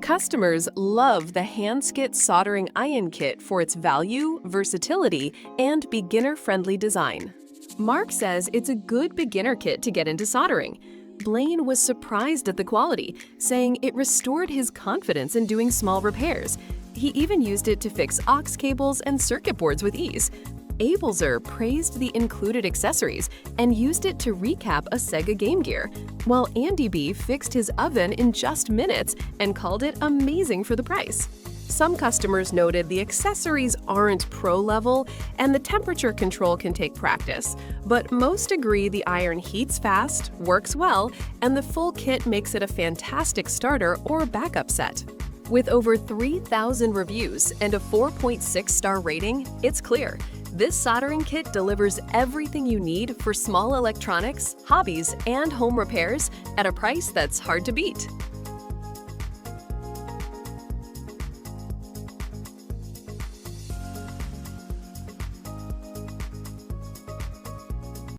Customers love the Handskit soldering iron kit for its value, versatility, and beginner-friendly design. Mark says it's a good beginner kit to get into soldering. Blaine was surprised at the quality, saying it restored his confidence in doing small repairs. He even used it to fix aux cables and circuit boards with ease. Abelzer praised the included accessories and used it to recap a Sega Game Gear, while Andy B fixed his oven in just minutes and called it amazing for the price. Some customers noted the accessories aren't pro level and the temperature control can take practice, but most agree the iron heats fast, works well, and the full kit makes it a fantastic starter or backup set. With over 3,000 reviews and a 4.6-star rating, it's clear this soldering kit delivers everything you need for small electronics, hobbies, and home repairs at a price that's hard to beat.